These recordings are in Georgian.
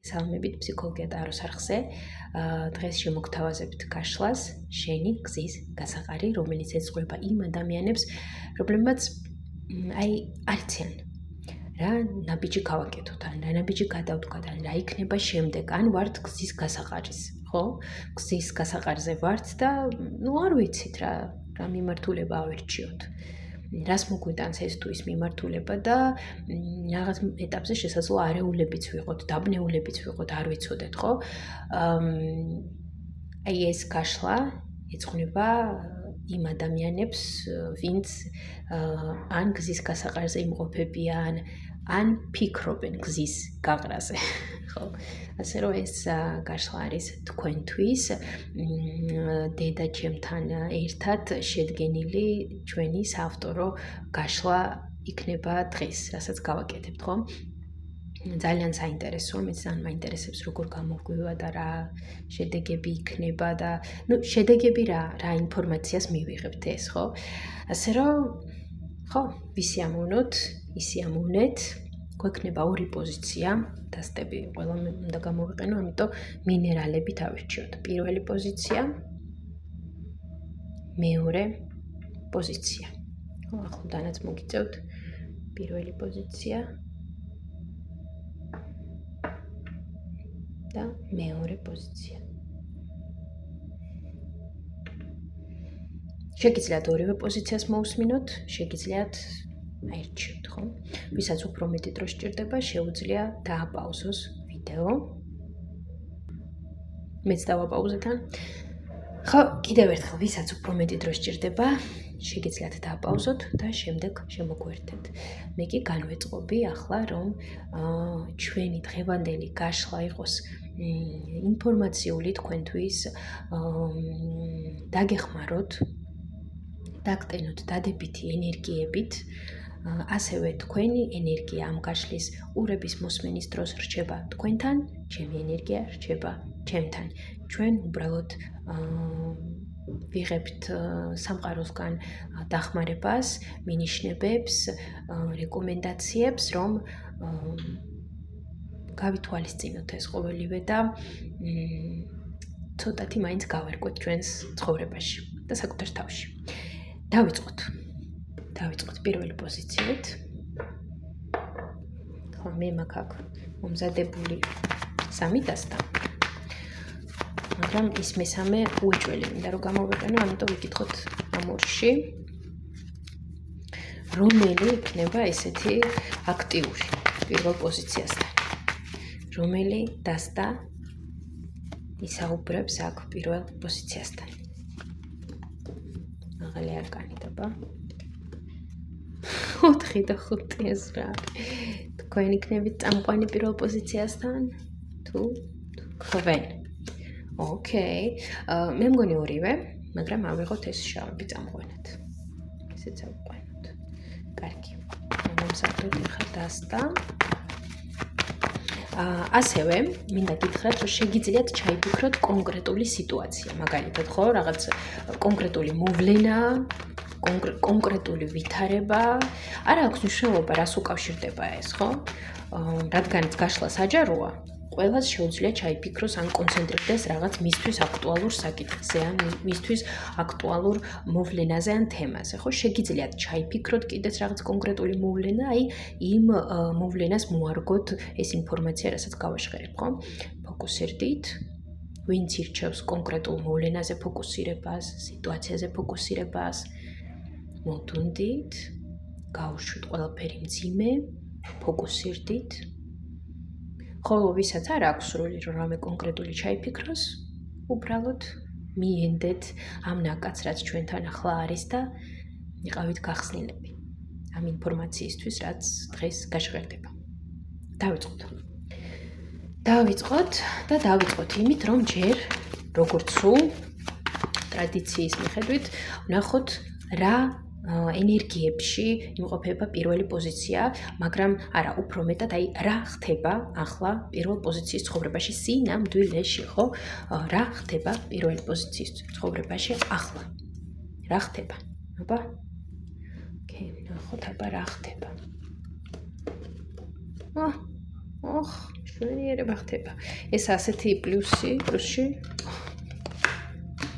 სალამებით ფსიქოლოგია ტაროს არხზე. დღეს შემოგთავაზებთ გაშლას შენი გზის გასაყარი, რომელიც ეძღვება იმ ადამიანებს, რომლებმაც არიციან რა ნაბიჯი გავაკეთოთ, ან რა ნაბიჯი გადავდგათ, ან რა იქნება შემდეგ, ან ვართ გზის გასაყარის, ხო? გზის გასაყარზე ვართ და არ ვიცით რა მიმართულება ავირჩიოთ. რას მოგვიტანს ეს თუ ის მიმართულება და რაღაც ეტაპზე შესაძლოა არეულებიც ვიყოთ, დაბნეულებიც ვიყოთ, არ ვიცოდეთ, ხო? ეს გაშლა ეძღვნება იმ ადამიანებს, ვინც ან გზის გასაყარზე იმყოფებიან, ან ფიქრობენ გზის გაყრაზე, ხო? ასე რომ ეს გაშლა არის თქვენთვის დედაჩემთან ერთად შედგენილი ჩვენი საავტორო გაშლა იქნება დღეს, რასაც გავაკეთებთ, ხო? ძალიან საინტერესოა, მეც ძალიან მაინტერესებს როგორ გამოგვივა და რა შედეგები იქნება და შედეგები რა ინფორმაციას მივიღებთ ეს, ხო? ასე რომ ხო, ვისი ამოვნოთ, ისი ამოვნეთ, გვექნება ორი პოზიცია, დასტები ყველა უნდა გამოვიყენო, ამიტომ მინერალებით ავირჩიოთ. პირველი პოზიცია, მეორე პოზიცია. ხო, ახლოდანაც მოგიწევთ პირველი პოზიცია და მეორე პოზიცია. შეგიძლიათ ორივე პოზიციას მოусმინოთ, შეგიძლიათ აირჩიოთ, ხო? ვისაც უფრო მეტი დრო სჭირდება, შეუძლია დააპაუზოს ვიდეო. მეც დავაპაუზეთ ან? ხო, კიდევ ერთხელ, ვისაც უფრო მეტი დრო სჭირდება, შეგიძლიათ დააპაუზოთ და შემდეგ შემოგვერთეთ. მე კი განვეწყობი ახლა, რომ ჩვენი დღევანდელი გაშლა იყოს ინფორმაციული თქვენთვის, დაგეხმაროთ, დაგტენოთ დადებითი ენერგიებით, ასევე თქვენი ენერგია ამ გაშლის ყურების მოსმენის დროს რჩება თქვენთან, ჩემი ენერგია რჩება ჩემთან. ჩვენ უბრალოდ ვიღებთ სამყაროსგან დახმარებას, მინიშნებებს, რეკომენდაციებს, რომ გავითვალისწინოთ ეს ყოველივე და ცოტათი მაინც გავარკვეთ ჩვენს ცხოვრებაში და საკუთარ თავში. დავიწყოთ პირველი პოზიციით. ხო, მე მაქვს აქ მომზადებული 3 დასტა. მაგრამ ის მესამე უეჭველი მინდა რომ გამოვიყენო, ამიტომ ვიკითხოთ ამ ორში. რომელი იქნება ესეთი აქტიური პირველ პოზიციასთან? რომელი დასტა ისაუბრებს აქ პირველ პოზიციასთან? მაღალი არკანი დაბა. 4 და 5 ეს რა. თქვენ იქნებით წამყვანი პირველ პოზიციასთან? თუ თქვენ? ოკეი. მე მგონი ორივე, მაგრამ ავიღოთ ეს შავები წამყვანად. ესეც ავყვანოთ. კარგი. მომსახურეთ ახლა დასტა. ასევე მინდა გითხრათ, რომ შეგიძლიათ ჩაიფიქროთ კონკრეტული სიტუაცია, მაგალითად, ხო, რაღაც კონკრეტული მოვლენა, კონკრეტული ვითარება, არა აქვს მნიშვნელობა, რას უკავშირდება ეს, ხო? რადგან გაშლა საჯაროა, ყველას შეუძლია ჩაიფიქროს ან კონცენტრირდეს რაღაც მისთვის აქტუალურ საკითხზე, ან მისთვის აქტუალურ მოვლენაზე ან თემაზე, ხო? შეგიძლიათ ჩაიფიქროთ კიდეც რაღაც კონკრეტული მოვლენა, იმ მოვლენას მოარგოთ ეს ინფორმაცია, რასაც გავაშხერებ, ხო? ფოკუსირდით, ვინც ირჩევს კონკრეტულ მოვლენაზე ფოკუსირებას, სიტუაციაზე ფოკუსირებას, მოდუნდით, გავუშვით ყველაფერი მძიმე, ფოკუსირდით. ხოლო ვისაც არ აქვს სრული რომ რამე კონკრეტული ჩაიფიქროს, უბრალოდ მიენდეთ ამ ნაკადს, რაც ჩვენთან ახლა არის და იყავით გახსნილები ამ ინფორმაციისთვის, რაც დღეს გაშღერდება. დავიწყოთ იმით, რომ ჯერ როგორც სულ ტრადიციის მიხედვით ვნახოთ რა ენერგიებში იმყოფება პირველი პოზიცია, მაგრამ არა, უფრო მეტად, რა ხდება ახლა პირველ პოზიციის ცხოვრებაში, სინამდვილეში, ხო? რა ხდება პირველი პოზიციის ცხოვრებაში ახლა? რა ხდება? აბა? ოკეი, ნახოთ აბა რა ხდება. მშვენიერება ხდება. ეს ასეთი პლუსში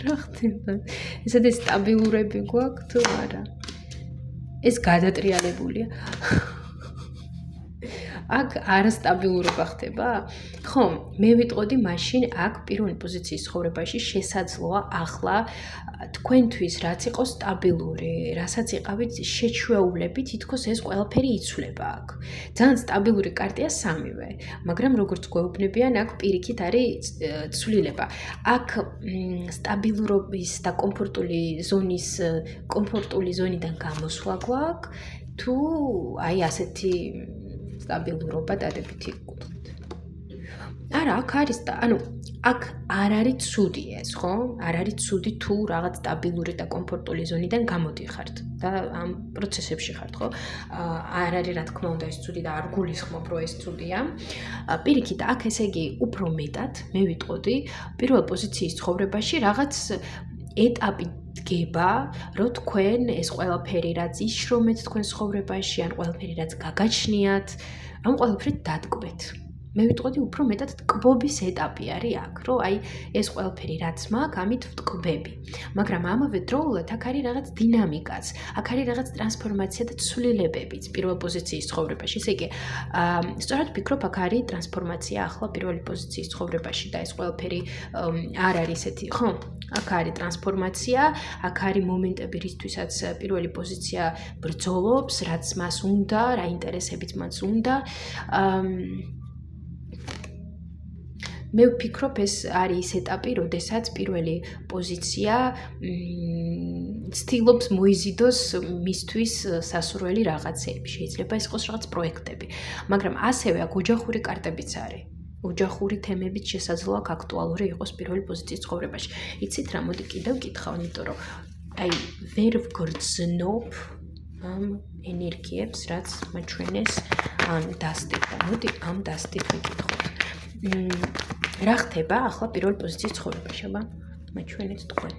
რა ხდება? ესეთი სტაბილურები გვაქვს თუ არა? ეს გადატრიალებულია. აქ არასტაბილურობა ხდება? ხო, მე ვიტყოდი მაშინ აქ პირველი პოზიციის ცხოვრებაში შესაძლოა ახლა თქვენთვის რაც იყო სტაბილური, რასაც იყავით შეჩვეულები, თითქოს ეს ყველაფერი იცვლება აქ. ძალიან სტაბილური კარტია სამივე, მაგრამ როგორც გვეუბნებიან, აქ პირიქით არის ცვლილება. აქ სტაბილურობის და კომფორტული ზონიდან გამოსვლა გვაქვს, თუ აი ასეთი სტაბილურობა დადებითი კუთხით. არა, აქ არის აქ არ არის ცუდი ეს, ხო? არ არის ცუდი თუ რაღაც სტაბილური და კომფორტული ზონიდან გამოდიხართ და ამ პროცესებში ხართ, ხო? არ არის რა თქმა უნდა ეს ცუდი და არ გულისხმობ, რომ ეს ცუდია. პირიქით, აქ ესე იგი უფრო მეტად მე ვიტყოდი პირველ პოზიციის ცხოვრებაში რაღაც ეტაპი დგება, რომ თქვენ ეს ყველაფერი რაც იშრომეთ თქვენ ცხოვრებაში, ან ყველაფერი რაც გაგაჩნიათ, ამ ყველაფრით დატკბეთ. მე ვიტყოდი უფრო მეტად ტკბობის ეტაპი არის აქ, რომ აი ეს ყველაფერი რაც მაქვს, ამით ვტკბები. მაგრამ ამავე დროულად აქ არის რაღაც დინამიკაც, აქ არის რაღაც ტრანსფორმაცია და ცვლილებებიც პირველ პოზიციის ცხოვრებაში. ესე იგი, სწორად ვფიქრობ, აქ არის ტრანსფორმაცია ახლა პირველი პოზიციის ცხოვრებაში და ეს ყველაფერი არ არის ესეთი, ხო? აქ არის ტრანსფორმაცია, აქ არის მომენტები, რისთვისაც პირველი პოზიცია ბრძოლობს, რაც მას უნდა, რა ინტერესებიც მას უნდა. მე ვფიქრობ, ეს არის ის ეტაპი, როდესაც პირველი პოზიცია ცდილობს მოიზიდოს მისთვის სასურველი რაღაცეები. შეიძლება ეს იყოს რაღაც პროექტები, მაგრამ ასევე აქ ოჯახური კარტებიც არის. ოჯახური თემებიც შესაძლოა აქტუალური იყოს პირველი პოზიციის ცხოვრებაში. იცით რა, მოდი კიდევ ვკითხავ, იმიტომ რომ აი ვერ ვგრძნობ ამ ენერგიებს, რაც მაჩვენეს ამ დასტით. მოდი ამ დასტით ვიკითხოთ. რა ხდება ახლა პირველი პოზიციის ცხოვრებაში, აბა მაჩვენეთ თქვენ.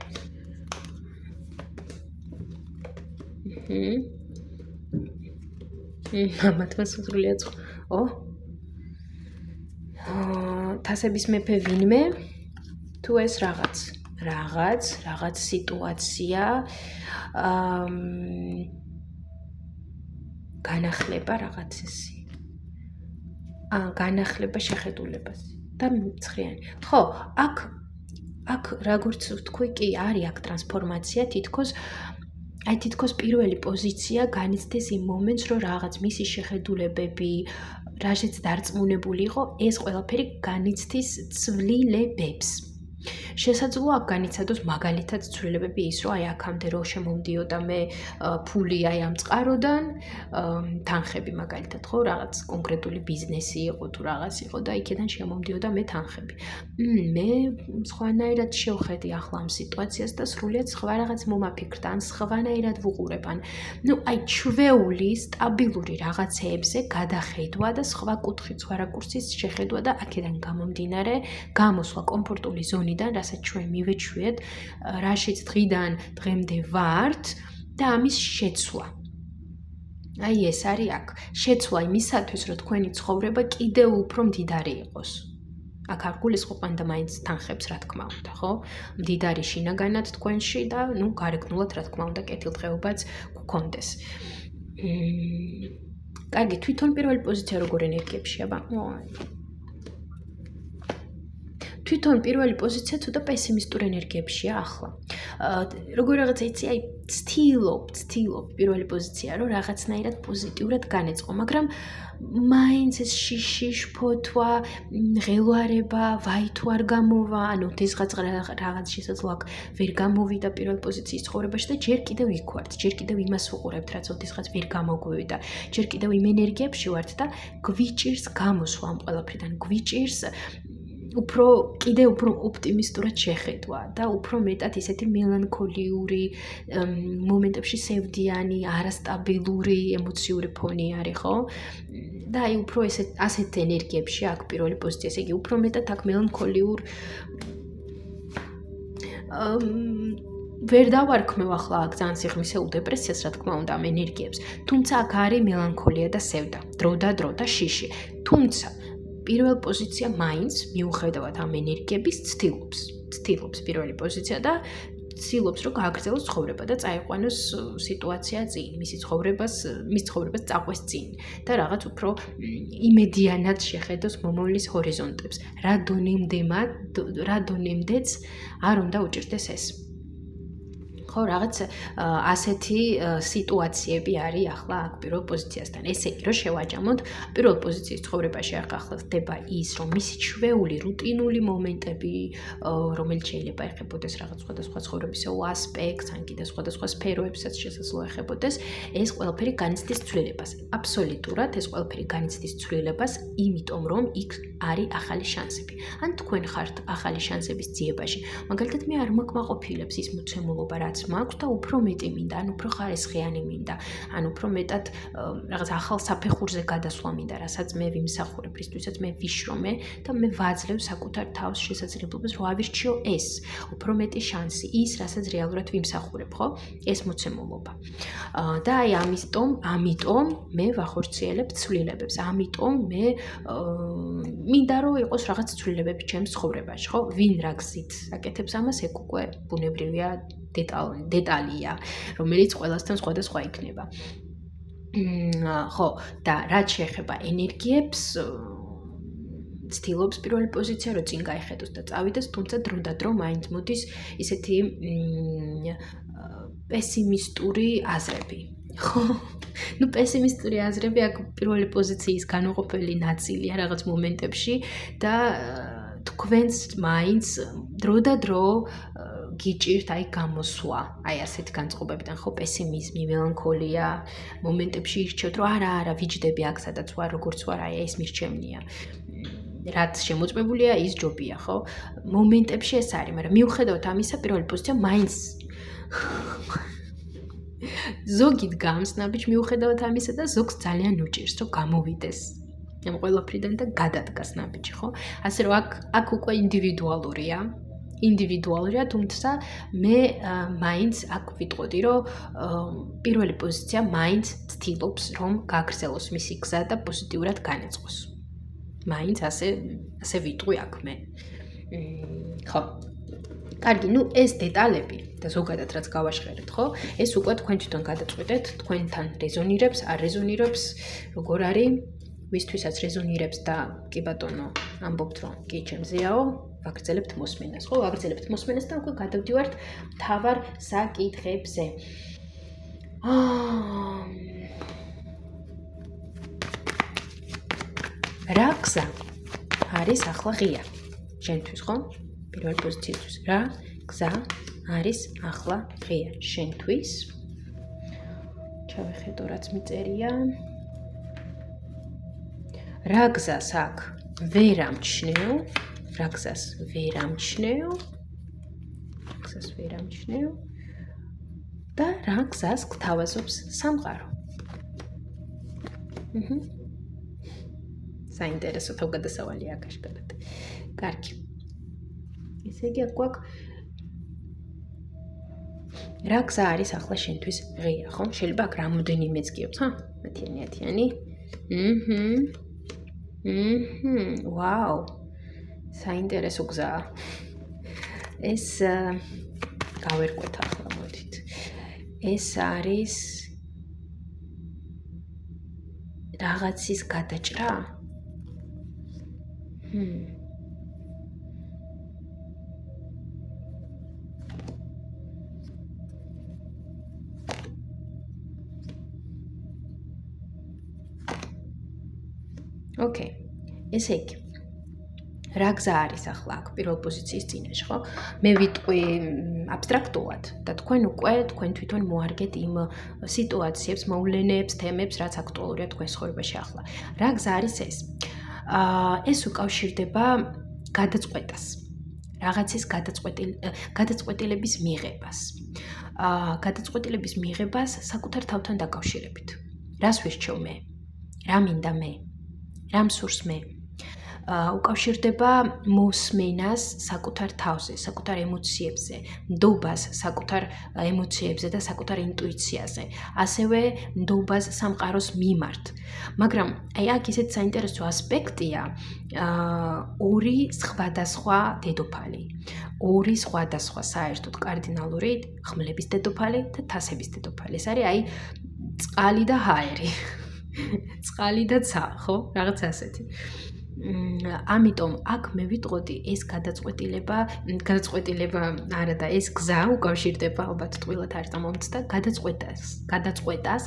მამათმა სულ აწყო. თასების მეფე ვინმე? თუ ეს რაღაც სიტუაცია განახლება რაღაც ესი. განახლება შეხედულებას და მცხრიანი. ხო, აქ როგორც ვთქვი, კი არის აქ ტრანსფორმაცია, თითქოს პირველი პოზიცია განიცდის იმ მომენტს, რომ რაღაც მისი შეხედულებები, რაშიც დარწმუნებული იყო, ეს ყველაფერი განიცდის ცვლილებებს. შესაძლოა აქ განიცადოს მაგალითად ცვლილებები ის, რომ აი აქამდე რო შემომდიოდა მე ფული აი ამ წყაროდან, თანხები მაგალითად, ხო, რაღაც კონკრეტული ბიზნესი იყო თუ რაღაც იყო და იქიდან შემომდიოდა მე თანხები. მე სხვანაირად შევხედი ახლა ამ სიტუაციას და სრულიად სხვა რაღაც მომაფიქრდა, ან სხვანაირად ვუყურებ, ან აი ჩვეული სტაბილური რაღაცეებზე გადახედვა და სხვა კუთხით, სხვა რაკურსის შეხედვა და აქედან გამომდინარე გამოსვლა კომფორტული ზონიდან, რასაც ჩვენ მივეჩვიეთ, რაშიც დღიდან დღემდე ვართ და ამის შეცვლა. აი ეს არის აქ. შეცვლა იმისათვის, რომ თქვენი ცხოვრება კიდევ უფრო მდიდარი იყოს. აქ არ გულისხმობ მანდა მაინც თანხებს, რა თქმა უნდა, ხო? მდიდარი შინაგანად თქვენში და გარეგნულად, რა თქმა უნდა, კეთილდღეობაც გქონდეს. კარგი, თვითონ პირველი პოზიცია როგორ ენერგიებში, აბა? თვითონ პირველი პოზიცია ცოტა პესიმისტურ ენერგიებშია ახლა. როგორ რაღაცა იცი, აი ცდილობ პირველი პოზიცია, რომ რაღაცნაირად პოზიტიურად განეწყო, მაგრამ მაინც ეს შიში, შფოთვა, ღელვარება, ვაი თუ არ გამოვა, ანუ რაღაც შესაძლოა ვერ გამოვიდა პირველი პოზიციის ცხოვრებაში და ჯერ კიდევ იქ ვართ, ჯერ კიდევ იმას ვუყურებთ, რაც ოდესღაც ვერ გამოგვივიდა, ჯერ კიდევ იმ ენერგიებში ვართ და გვიჭირს გამოსვლა ამ ყველაფრიდან, გვიჭირს კიდევ უფრო ოპტიმისტურად შეხედვა და უფრო მეტად ისეთი მელანქოლიური მომენტებში სევდიანი, არასტაბილური ემოციური ფონი არის, ხო? და აი უფრო ასეთ ენერგიებში აქ პირველი პოზიცია, ესე იგი უფრო მეტად აქ მელანქოლიურ ვერ დავარქმევ ახლა აქ ძალიან სიღრმისეულ დეპრესიას, რა თქმა უნდა, ამ ენერგიებს. თუმცა აქ არის მელანქოლია და სევდა, დრო და შიში. თუმცა პირველ პოზიცია მაინც მიუხედავად ამ ენერგიების ცდილობს პირველი პოზიცია და ცდილობს რომ გააგრძელოს ცხოვრება და წაიყვანოს სიტუაცია წინ, მის ცხოვრებას წაყვეს წინ და რაღაც უფრო იმედიანად შეხედოს მომავლის ჰორიზონტებს. რა დონემდეც არ უნდა უჭირდეს ეს. ხო, რაღაც ასეთი სიტუაციები არის ახლა აქ პირველ პოზიციასთან. ესე იგი, რომ შევაჯამოთ, პირველ პოზიციის ცხოვრებაში ახლა ხდება ის, რომ მისი ჩვეული რუტინული მომენტები, რომელიც შეიძლება ეხებოდეს რაღაც სხვადასხვა ცხოვრებისეულ ასპექტს, ან კიდე სხვადასხვა სფეროებსაც შესაძლოა ეხებოდეს, ეს ყველაფერი განიცდის ცვლილებას. აბსოლუტურად ეს ყველაფერი განიცდის ცვლილებას, იმიტომ რომ იქ არის ახალი შანსები. ან თქვენ ხართ ახალი შანსების ძიებაში. მაგალითად, მე არ მაკმაყოფილებს ის მოცემულობა, რაც მაქვს და უფრო მეტი მინდა, ან უფრო ხარისხიანი მინდა, ან უფრო მეტად რაღაც ახალ საფეხურზე გადასვლა მინდა, რასაც მე ვიმსახურებ, რისთვისაც მე ვიშრომე და მე ვაძლევ საკუთარ თავს შესაძლებლობას, რომ ავირჩიო ეს, უფრო მეტი შანსი, ის, რასაც რეალურად ვიმსახურებ, ხო? ეს მოცემულობა. და აი ამიტომ მე ვახორციელებ ცვლილებებს, ამიტომ მე მინდა რომ იყოს რაღაც ცვლილებები ჩემს ცხოვრებაში, ხო? ვინ რა გზით აკეთებს ამას, ეგ უკვე ბუნებრივია დეტალია, რომელიც ყველასთან სხვადასხვა იქნება. ხო, და რაც შეეხება ენერგიებს, ცდილობს პირველი პოზიცია, რომ წინ გაიხედოს და წავიდეს, თუმცა დრო და დრო მაინც მოდის ისეთი პესიმისტური აზრები. ხო, პესიმისტური აზრები აქ პირველი პოზიციის განუყოფელი ნაწილია რაღაც მომენტებში და თქვენს მაინც დრო და დრო გიჭირთ აი გამოსვლა, აი ასეთ განწყობებიდან, ხო, პესიმიზმი, მელანქოლია, მომენტებში ირჩევთ, რომ არა, ვიჯდები აქ სადაც ვარ, როგორც ვარ, აი ეს მირჩევნია. რაც შემოწმებულია, ის ჯობია, ხო? მომენტებში ეს არის, მაგრამ მიუხედავად ამისა, პირველი პოზიცია მაინც ზოგი დგამს ნაბიჯ მიუხედავად ამისა და ზოგს ძალიან უჭირს, რომ გამოვიდეს ამ ყველაფრიდან და გადადგას ნაბიჯი, ხო? ასე რომ აქ უკვე ინდივიდუალურია, თუმცა მე მაინც აქ ვიტყოდი, რომ პირველი პოზიცია მაინც ცდილობს, რომ გააგრძელოს მისი გზა და პოზიტიურად განეწყოს. მაინც ასე ვიტყვი აქ მე. ხო. კარგი, ეს დეტალები და ზოგადად რაც გავაშხერეთ, ხო? ეს უკვე თქვენ თვითონ გადაწყვეტეთ, თქვენთან რეზონირებს, არ რეზონირებს, როგორ არის, ვისთვისაც რეზონირებს და კი ბატონო, ამბობთ, რომ კი ჩემზეაო, ვაგრძელებთ მოსმენას, ხო? ვაგრძელებთ მოსმენას და უკვე გადავდივართ მთავარ საკითხებზე. რა გზა არის ახლა ღია? შენთვის, ხო? პირველი პოზიციისთვის. რა გზა არის ახლა ღია შენთვის? ჩავეხედო, რაც მიწერია. რა გზას აქ ვერ ამჩნევ? რა გზას ვერ ამჩნევ? და რა გზას გთავაზობს სამყარო? საინტერესო თავგადასავალია აქ აშკარად. კარგი. ესე იგი აქ გვაქვს რა გზა არის ახლა შენთვის ღია, ხო? შეიძლება აქ რამოდენიმეც გიობს, ხა? ათიანი. ვაუ. საინტერესო გზაა. ეს გავერკვეთ ახლა, მოდით. ეს არის რაღაცის გადაჭრა? ოკეი. ესე იგი რა გზა არის ახლა აქ პირველ პოზიციის წინაშე, ხო? მე ვიტყვი აბსტრაქტულად და თქვენ თვითონ მოარგეთ იმ სიტუაციებს, მოვლენებს, თემებს, რაც აქტუალურია თქვენს ცხოვრებაში ახლა. რა გზა არის ეს? ეს უკავშირდება გადაწყვეტას. რაღაცის გადაწყვეტილების მიღებას. გადაწყვეტილების მიღებას საკუთარ თავთან დაკავშირებით. რას ვირჩევ მე? რა მინდა მე? რა მსურს მე? უკავშირდება მოსმენას საკუთარ თავზე, საკუთარ ემოციებზე, ნდობას საკუთარ ემოციებზე და საკუთარ ინტუიციაზე, ასევე ნდობას სამყაროს მიმართ. მაგრამ აი აქ ისეთ საინტერესო ასპექტია, ორი სხვადასხვა დედოფალი, ორი სხვადასხვა საერთოდ კარდინალური ხმლების დედოფალი და თასების დედოფალი. ეს არის აი წყალი და ჰაერი. წყალი და ცა, ხო? რაღაც ასეთი. ამიტომ აქ მე ვიტყოდი ეს გადაწყვეტილება არა და ეს გზა უკავშირდება ალბათ ტყუილად არ დამომცდა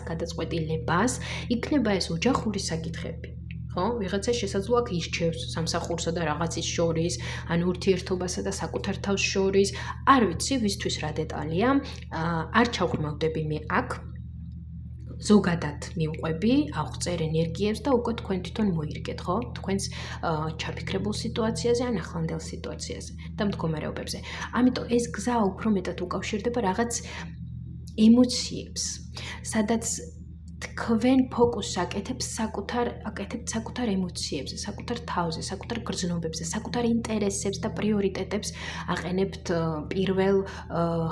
გადაწყვეტილებას იქნება ეს ოჯახური საკითხები. ხო? ვიღაცა შესაძლოა აქ ირჩევს სამსახურსა და რაღაცის შორის, ან ურთიერთობასა და საკუთარ თავს შორის. არ ვიცი, ვისთვის რა დეტალია. არ ჩავღრმავდები მე აქ. ზოგადად მივყვები, აღვწერ ენერგიებს და უკვე თქვენ თვითონ მოირგეთ, ხო? თქვენს ჩაფიქრებულ სიტუაციაზე ან ახლანდელ სიტუაციაზე და მდგომარეობებზე. ამიტომ ეს გზა უფრო მეტად უკავშირდება რაღაც ემოციებს, სადაც თქვენ ფოკუსს აკეთებთ საკუთარ ემოციებზე, საკუთარ თავზე, საკუთარ გრძნობებზე, საკუთარ ინტერესებს და პრიორიტეტებს აყენებთ პირველ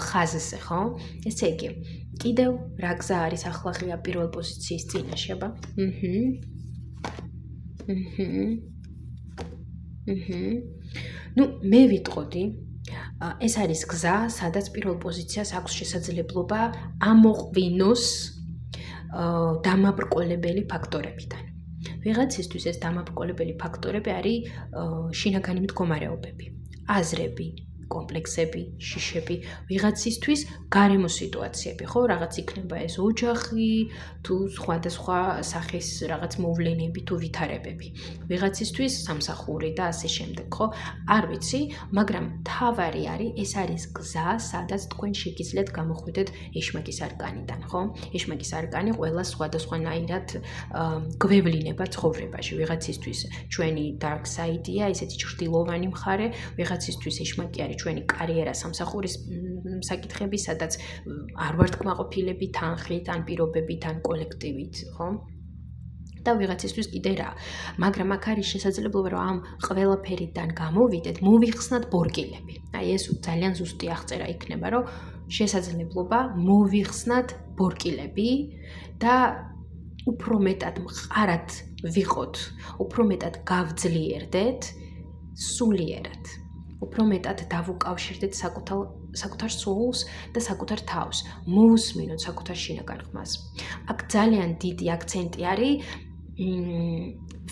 ხაზზე, ხო? ესე იგი, კიდევ რა გზა არის ახლა ღია პირველ პოზიციის წინაშე, აბა? ნუ მე ვიტყოდი, ეს არის გზა, სადაც პირველ პოზიციას აქვს შესაძლებლობა ამოყვინოს დამაბრკოლებელი ფაქტორებიდან. ვიღაცისთვის ეს დამაბრკოლებელი ფაქტორები არის შინაგანი მდგომარეობები, აზრები, კომპლექსები, შიშები, ვიღაცისთვის გარემო სიტუაციები, ხო, რაღაც იქნება ეს ოჯახი, თუ სხვადასხვა სახის რაღაც მოვლენები თუ ვითარებები. ვიღაცისთვის სამსახური და ასე შემდეგ, ხო? არ ვიცი, მაგრამ თავარი არის, ეს არის გზა, სადაც თქვენ შეგიძლიათ გამოხვიდეთ ეშმაკის არკანიდან, ხო? ეშმაკის არკანი ყველა სხვადასხვანაირად გვევლინება ცხოვრებაში. ვიღაცისთვის ჩვენი dark side-ია, ესეთი ჭრდილოვანი მხარე, ვიღაცისთვის ეშმაკი არის ჩვენი კარიერა, სამსახურის საკითხები, სადაც არ ვართ კმაყოფილები თანხით, ან პირობებით, ან კოლექტივით, ხო? და ვიღაცისთვის კიდე რა. მაგრამ აქ არის შესაძლებლობა, რომ ამ ყველაფერიდან გამოვიდეთ, მოვიხსნათ ბორკილები. აი ეს ძალიან ზუსტი აღწერა იქნება, რომ შესაძლებლობა მოვიხსნათ ბორკილები და უფრო მეტად მყარად ვიყოთ, უფრო მეტად გავძლიერდეთ სულიერად. უფრო მეტად დავუკავშირდეთ საკუთარ სულს და საკუთარ თავს, მოусმინოთ საკუთარ შინაგან ხმას. აქ ძალიან დიდი აქცენტი არის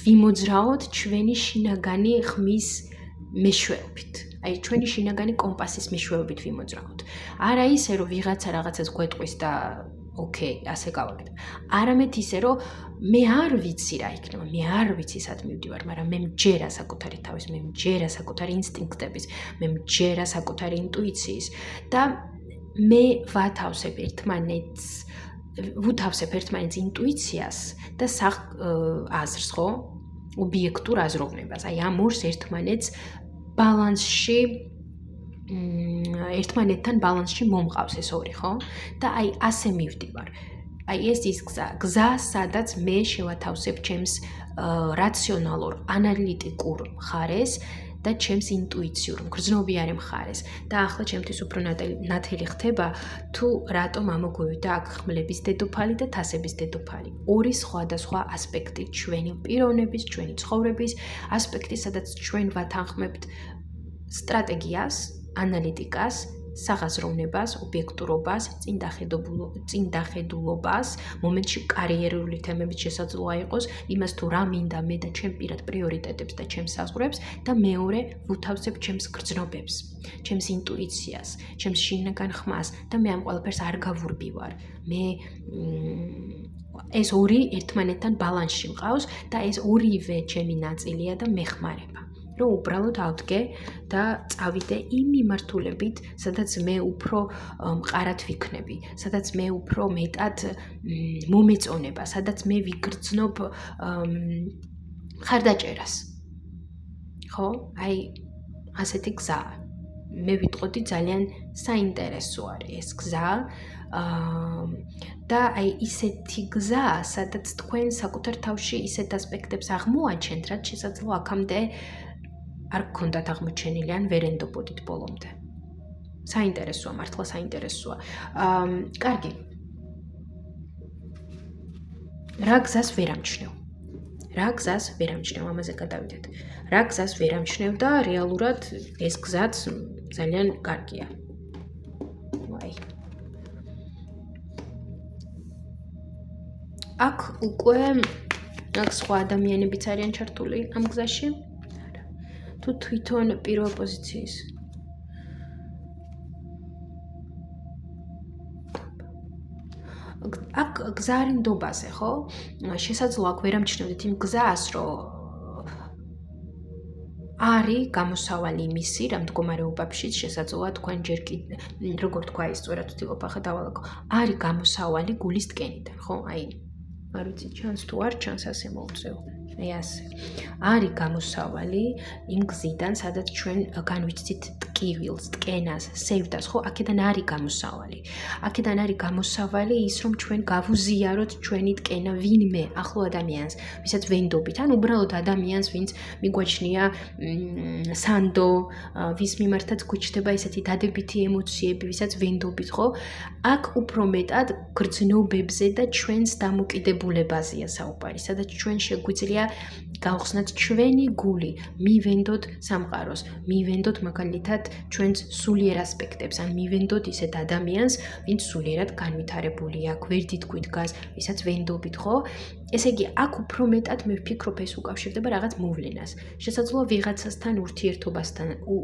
ვიმოძრაოთ ჩვენი შინაგანი ხმის მეშვეობით. აი ჩვენი შინაგანი კომპასის მეშვეობით ვიმოძრაოთ. არა ისე რომ ვიღაცა რაღაცას გვეტყვის და ოკეი, ასე გავაკეთებ. არამედ ისე რომ მე არ ვიცი რა იქნება, მე არ ვიცი სად მივდივარ, მაგრამ მე მჯერა საკუთარი თავის, მე მჯერა საკუთარი ინსტინქტების, მე მჯერა საკუთარი ინტუიციის და მე ვუთავსებ ერთმანეთს ინტუიციას და აზრს, ხო? ობიექტურ აზროვნებას. აი ამ ორს ერთმანეთს ბალანსში ერთმანეთთან ბალანსში მომყავს ეს ორი, ხო? და აი ასე მივდივარ. აი ეს ის გზა, სადაც მე შევათავსებ ჩემს რაციონალურ, ანალიტიკურ მხარეს და ჩემს ინტუიციურ, გრძნობიარე მხარეს. და ახლა ჩემთვის უფრო ნათელი ხდება, თუ რატომ ამოგვივიდა აქ ხმლების დედოფალი და თასების დედოფალი. ორი სხვადასხვა ასპექტი ჩვენი პიროვნების, ჩვენი ცხოვრების ასპექტი, სადაც ჩვენ ვათანხმებთ სტრატეგიას, ანალიტიკას, საღაზროვნებას, ობიექტურობას, წინდახედულობას, მომენტში კარიერული თემებით შესაძლოა იყოს, იმას თუ რა მინდა მე და ჩემ პირად პრიორიტეტებს და ჩემს საზღვრებს და მეორე ვუთავსებ ჩემს გრძნობებს, ჩემს ინტუიციას, ჩემს შინაგან ხმას და მე ამ ყველაფერს არ გავურბივარ. მე ეს ორი ერთმანეთთან ბალანსში მყავს და ეს ორივე ჩემი ნაწილია და მეხმარება. რომ უბრალოდ ავდგე და წავიდე იმ მიმართულებით, სადაც მე უფრო მყარად ვიქნები, სადაც მე უფრო მეტად მომეწონება, სადაც მე ვიგრძნობ ხარდაჭერას. ხო? აი ასეთი გზაა. მე ვიტყოდი ძალიან საინტერესო არის ეს გზა და აი ისეთი გზა, სადაც თქვენ საკუთარ თავში ისეთ ასპექტებს აღმოაჩენთ, რაც შესაძლოა აქამდე არ გქონდათ აღმოჩენილი ან ვერ ენდობოდით ბოლომდე. საინტერესოა, მართლა საინტერესოა. კარგი. რა გზას ვერ ამჩნევ? რა გზას ვერ ამჩნევ, ამაზე გადავიდეთ. რა გზას ვერ ამჩნევ და რეალურად ეს გზაც ძალიან კარგია. ვაი. აქ უკვე აქ სხვა ადამიანებიც არიან ჩართული ამ გზაში? არა. თუ თვითონ პირველ პოზიციის აქ გზა არის ნდობაზე, ხო? შესაძლოა აქ ვერ ამჩნევდით იმ გზას, რომ არის გამოსავალი იმისი, რა მდგომარეობაშიც შესაძლოა თქვენ ჯერ კიდე, როგორ თქვა ის სწორად ვთქვი, ახლა დავალაგო. არის გამოსავალი გულის ტკენიდან, ხო? აი, არ ვიცი, ჩანს თუ არ ჩანს, ასე მოვწევ. აი ასე. არის გამოსავალი იმ გზიდან, სადაც ჩვენ განვიცდით ტკივილს, ტკენას, სევდას, ხო? აქედან არის გამოსავალი. აქედან არის გამოსავალი ის, რომ ჩვენ გავუზიაროთ ჩვენი ტკენა ვინმე ახლო ადამიანს, ვისაც ვენდობით, ან უბრალოდ ადამიანს, ვინც მიგვაჩნია სანდო, ვის მიმართაც გვიჩნდება ესეთი დადებითი ემოციები, ვისაც ვენდობით, ხო? აქ უფრო მეტად გრძნობებზე და ჩვენს დამოკიდებულებაზეა საუბარი, სადაც ჩვენ შეგვიძლია გავხსნათ ჩვენი გული, მივენდოთ სამყაროს, მივენდოთ მაგალითად ჩვენს სულიერ ასპექტებს, ან მივენდოთ ისეთ ადამიანს, ვინც სულიერად განვითარებულია, გვერდით გვიდგას, ვისაც ვენდობით, ხო? ესე იგი, აქ უფრო მეტად მე ვფიქრობ, ეს უკავშირდება რაღაც მოვლენას. შესაძლოა ვიღაცასთან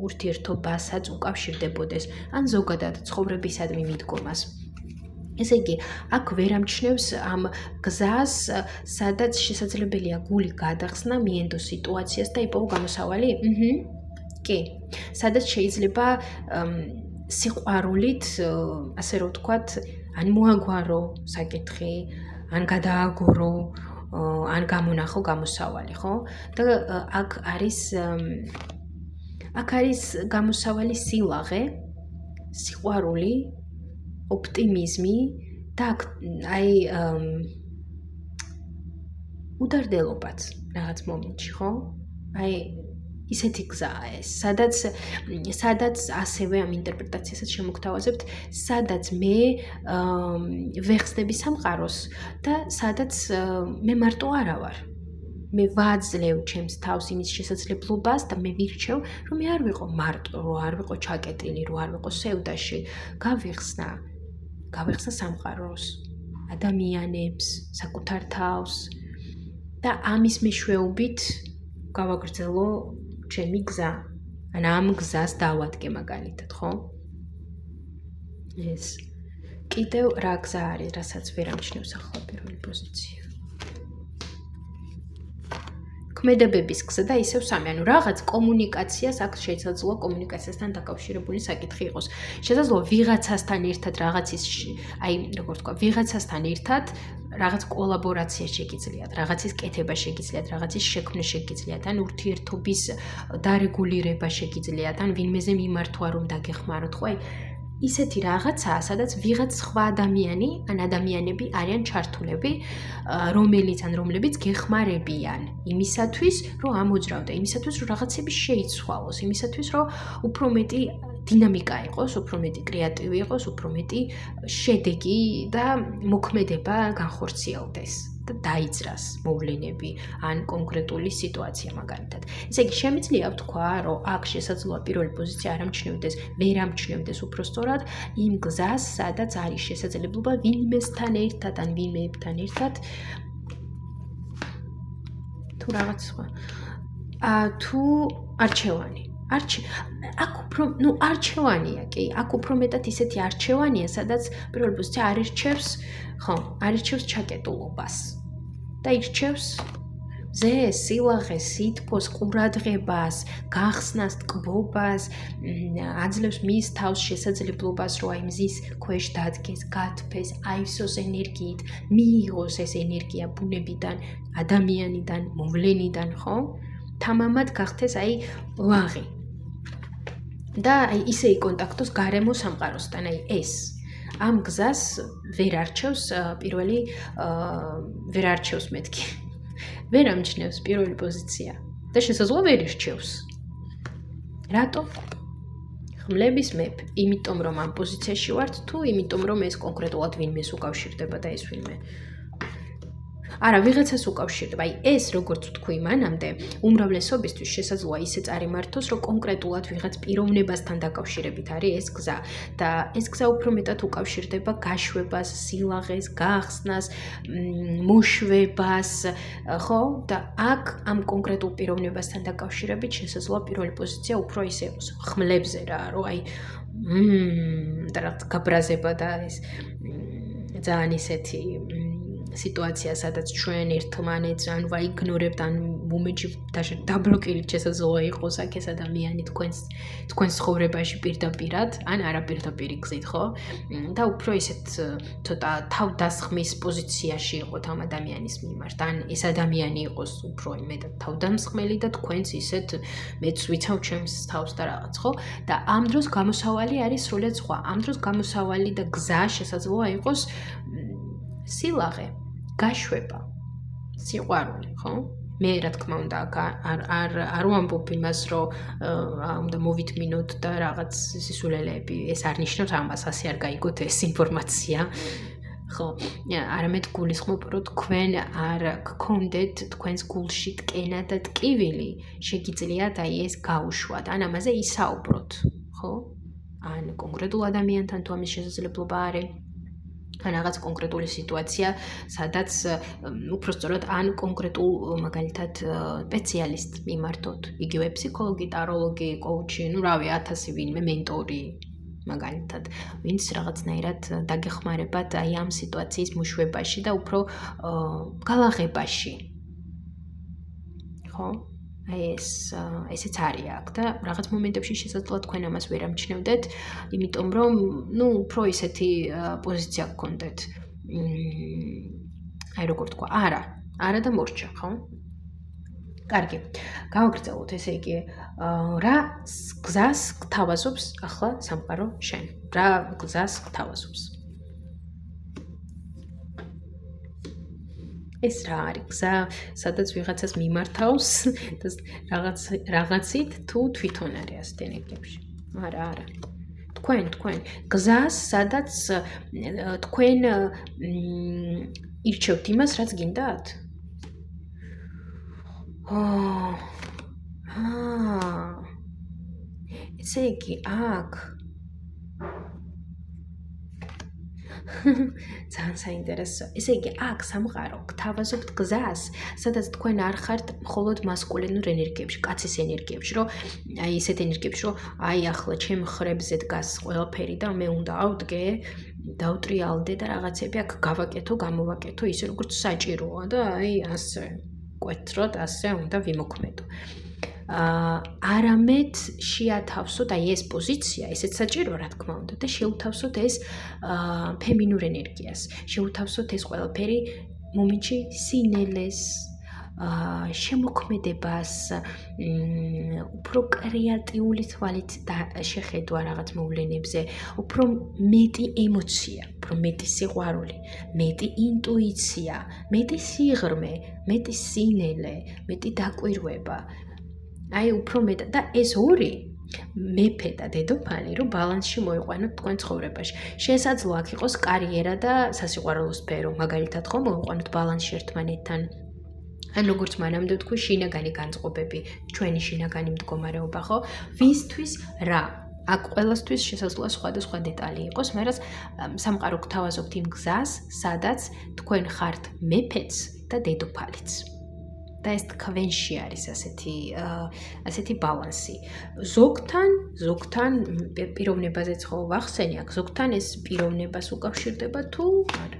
ურთიერთობასაც უკავშირდებოდეს, ან ზოგადად ცხოვრებისადმი მიდგომას. ესე იგი, აქ ვერ ამჩნევს ამ გზას, სადაც შესაძლებელია გული გადახსნა, მიენდო სიტუაციას და იპოვო გამოსავალი? კი. სადაც შეიძლება სიყვარულით, ასე რომ ვთქვათ, ან მოაგვარო საკითხი, ან გადააგორო, ან გამონახო გამოსავალი, ხო? და აქ არის გამოსავალი სილაღე, სიყვარული, ოპტიმიზმი და აი უდარდელობაც რაღაც მომენტში, ხო? აი ისეთი გზაა ეს, სადაც ასევე ამ ინტერპრეტაციასაც შემოგთავაზებთ, სადაც მე ვეხსნები სამყაროს და სადაც მე მარტო არა ვარ. მე ვაძლევ ჩემს თავს იმის შესაძლებლობას და მე ვირჩევ, რომ მე არ ვიყო მარტო, რომ არ ვიყო ჩაკეტილი, რომ არ ვიყო სევდაში, გავიხსნა სამყაროს, ადამიანებს, საკუთარ თავს და ამის მეშვეობით გავაგრძელო ჩემი გზა. ან ამ გზას დავადგე მაგალითად, ხო? ეს კიდევ რა გზა არის, რასაც ვერ ამჩნევს ახლა პირველი პოზიცია. ქმედებების გზა და ისევ სამი, ანუ რაღაც კომუნიკაციას, აქ შეიძლება კომუნიკაციასთან დაკავშირებული საკითხი იყოს. შესაძლოა ვიღაცასთან ერთად რაღაცის, აი, როგორ ვთქვა, ვიღაცასთან ერთად რაღაც კოლაბორაცია შეგიძლიათ, რაღაცის კეთება შეგიძლიათ, რაღაცის შექმნა შეგიძლიათ, ან ურთიერთობის დარეგულირება შეგიძლიათ, ან ვინმეზე მიმართვა რომ დაგეხმაროთ, ხო? აი, ისეთი რაღაცაა, სადაც ვიღაც სხვა ადამიანი, ან ადამიანები არიან ჩართულები, რომლებიც გეხმარებიან იმისათვის, რომ ამოძრავდა, იმისათვის, რომ რაღაცები შეიცვალოს, იმისათვის, რომ უფრო მეტი დინამიკა იყოს, უფრო მეტი კრეატივი იყოს, უფრო მეტი შედეგი და მოქმედება განხორციელდეს და დაიძრას მოვლენები ან კონკრეტული სიტუაცია მაგალითად. ესე იგი, შემიძლია ვთქვა, რომ აქ შესაძლოა პირველი პოზიცია არ ამჩნევდეს, ვერ ამჩნევდეს უფრო სწორად იმ გზას, სადაც არის შესაძლებლობა ვინმესთან ერთად ან ვინმეებთან ერთად თუ რაღაც სხვა. თუ არჩევანი. აქ უფრო, არჩევანია, კი, აქ უფრო მეტად ისეთი არჩევანია, სადაც პირველი პოზიცია არ ირჩევს ჩაკეტულობას და ირჩევს მზეს, სილაღეს, სითბოს, ყურადღებას, გახსნას, ტკბობას, აძლევს მის თავს შესაძლებლობას, რომ აი მზის ქვეშ დადგეს, გათფეს, აივსოს ენერგიით, მიიღოს ეს ენერგია ბუნებიდან, ადამიანიდან, მოვლენიდან, ხო? თამამად გახდეს აი ლაღი. და აი ისე იკონტაქტოს გარემო სამყაროსთან, აი ეს ამ გზას ვერ არჩევს პირველი ვერ არჩევს მეთქი. ვერ ამჩნევს პირველი პოზიცია და შესაძლოა ვერ ირჩევს. რატო? ხმლების მეფე, იმიტომ რომ ამ პოზიციაში ვართ თუ იმიტომ რომ ეს კონკრეტულად ვინმეს უკავშირდება და ეს ვინმე არა, ვიღაცას უკავშირდება. აი ეს როგორც ვთქვი მანამდე, უმრავლესობისთვის შესაძლოა ისე წარიმართოს, რომ კონკრეტულად ვიღაც პიროვნებასთან დაკავშირებით არის ეს გზა და ეს გზა უფრო მეტად უკავშირდება გაშვებას, სილაღეს, გახსნას, მოშვებას, ხო? და აქ ამ კონკრეტულ პიროვნებასთან დაკავშირებით შესაძლოა პირველი პოზიცია უფრო ისე იყოს ხმლებზე რა, რომ აი და რაღაც გაბრაზება და ეს ძალიან ისეთი სიტუაცია, სადაც ჩვენ ერთმანეთს ან ვაიგნორებთ, ან მომენტში დაბლოკილით შესაძლოა იყოს აქ ეს ადამიანი თქვენს ცხოვრებაში პირდაპირად, ან არა პირდაპირ გზით, ხო? და უფრო ისეთ ცოტა თავდასხმის პოზიციაში იყოთ ამ ადამიანის მიმართ, ან ეს ადამიანი იყოს უფრო იმედად თავდამსხმელი და თქვენც ისეთ მეც ვიცავ ჩემს თავს და რაღაც, ხო? და ამ დროს გამოსავალი არის სრულიად სხვა. ამ დროს გამოსავალი და გზა შესაძლოა იყოს სილაღე, გაშვება, სიყვარული, ხო? მე რა თქმა უნდა არ ვამბობ იმას, რომ უნდა მოვითმინოთ და რაღაც სისულელეები, ეს არ ნიშნავს ამას, ასე არ გაიგოთ ეს ინფორმაცია. ხო, არამედ გულისხმობ, რომ თქვენ არ გქონდეთ თქვენს გულში ტკენა და ტკივილი, შეგიძლიათ აი ეს გაუშვათ, ან ამაზე ისაუბროთ, ხო? ან კონკრეტულ ადამიანთან თუ ამის შესაძლებლობა არის. ან რაღაც კონკრეტული სიტუაცია, სადაც უпростоრად ან კონკრეტულ მაგალითად სპეციალისტ მიმართოთ, იგივე ფსიქოლოგი, ტაროლოგი, კოუჩი, ну რავი, 1000 ვინმე მენტორი მაგალითად, ვინც რაღაცნაირად დაგეხმარებათ აი ამ სიტუაციის მოშვებაში და უფრო გალაღებაში. ხო? აი ესეც არის აქ და რაღაც მომენტებში შესაძლოა თქვენ ამას ვერ ამჩნევდეთ, იმიტომ რომ, ну, უფრო ისეთი პოზიცია გქონდეთ. აი როგორ თქვა, არა და მორჩა, ხო? კარგი. გავაგრძელოთ, ესე იგი, რა გზას გთავაზობს ახლა სამყარო შენ? რა გზას გთავაზობს? ეს რა არის გზა, სადაც ვიღაცას მიმართავს და რაღაცით თუ თვითონ არის ასეთ ენერგიებში. არა. თქვენ გზას, სადაც თქვენ ირჩევთ იმას, რაც გინდათ? ესე იგი, აქ ძალიან საინტერესო. ესე იგი, აქ სამყარო გთავაზობთ გზას, სადაც თქვენ არ ხართ მხოლოდ მასკულინურ ენერგიებში, კაცის ენერგიებში, რომ აი ესეთ ენერგიებში, რომ აი ახლა ჩემ ხრებზე დგას ყველაფერი და მე უნდა ავდგე, დავტრიალდე და რაღაცები აქ გავაკეთო, გამოვაკეთო ისე როგორც საჭიროა და აი ასე კვეთროთ, ასე უნდა ვიმოქმედო. არამედ შეათავსოთ აი ეს პოზიცია, ესეც საჭიროა რა თქმა უნდა და შეუთავსოთ ეს ფემინურ ენერგიას, შეუთავსოთ ეს ყველაფერი მომენტში სინელეს, შემოქმედებას, უფრო კრეატიული თვალით შეხედვა რაღაც მოვლენებზე, უფრო მეტი ემოცია, უფრო მეტი სიყვარული, მეტი ინტუიცია, მეტი სიღრმე, მეტი სინელე, მეტი დაკვირვება. აი უფრო მეტად და ეს ორი მეფე და დედოფალი რომ ბალანსში მოიყვანოთ თქვენ ცხოვრებაში. შესაძლოა აქ იყოს კარიერა და სასიყვარულო სფერო, მაგალითად ხო მოიყვანოთ ბალანსში ერთმანეთთან. ან როგორც მანამდე ვთქვი, შინაგანი განწყობები, ჩვენი შინაგანი მდგომარეობა, ხო? ვისთვის რა? აქ ყველასთვის შესაძლოა სხვადასხვა დეტალი იყოს, მაგრამ სამყარო გთავაზობთ იმ გზას, სადაც თქვენ ხართ მეფეც და დედოფალიც. და ეს თქვენში არის ასეთი ბალანსი. ზოგთან პიროვნებაზეც ხო ვახსენე აქ, ზოგთან ეს პიროვნებას უკავშირდება თუ არა.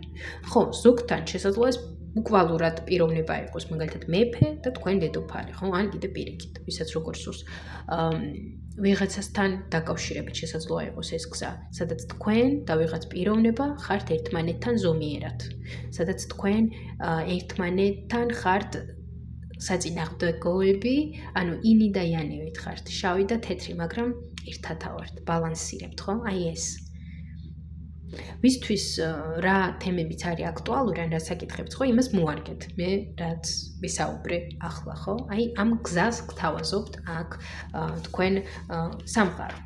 ხო, ზოგთან შესაძლოა ეს უკვალურად პიროვნება იყოს, მაგალითად მეფე და თქვენ დედოფალი, ხო? ან კიდე პირიქით, ვისაც როგორ სურს. ვიღაცასთან დაკავშირებით შესაძლოა იყოს ეს გზა, სადაც თქვენ და ვიღაც პიროვნება ხართ ერთმანეთთან ზომიერად. სადაც თქვენ ერთმანეთთან ხართ საწინააღმდეგოები, ანუ ინი და იანი ვითხართ, შავი და თეთრი, მაგრამ ერთათა ვართ, ბალანსირებთ, ხო? აი ეს. ვისთვის რა თემებიც არის აქტუალური, ან რა საკითხებიც, ხო, იმას მოარგეთ. მე რაც ვისაუბრე ახლა, ხო? აი ამ გზას გთავაზობთ აქ თქვენ სამყარო.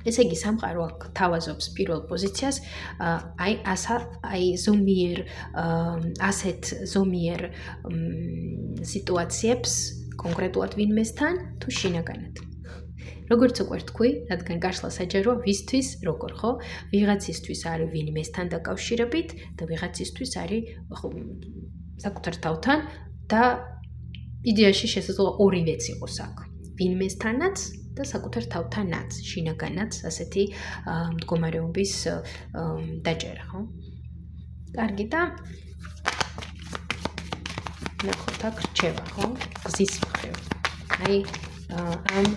ესე იგი სამყარო აქ თავაზობს პირველ პოზიციას, აი ზომიერ ასეთ ზომიერ სიტუაციებს კონკრეტულად ვინმესთან თუ შინაგანად. როგორც უკვე თქვი, რადგან გაშლა საჯაროა ვისთვის, როგორ ხო? ვიღაცისთვის არის ვინმესთან დაკავშირებით და ვიღაცისთვის არის საკუთარ თავთან და იდეაში შესაძლოა ორივეც იყოს აქ. ვინმესთანაც და საკუთარ თავთანაც, შინაგანაც ასეთი მდგომარეობის დაჭერა, ხო? კარგი და ნახოთ აქ რჩევა, ხო? გზის მხრივ. აი ამ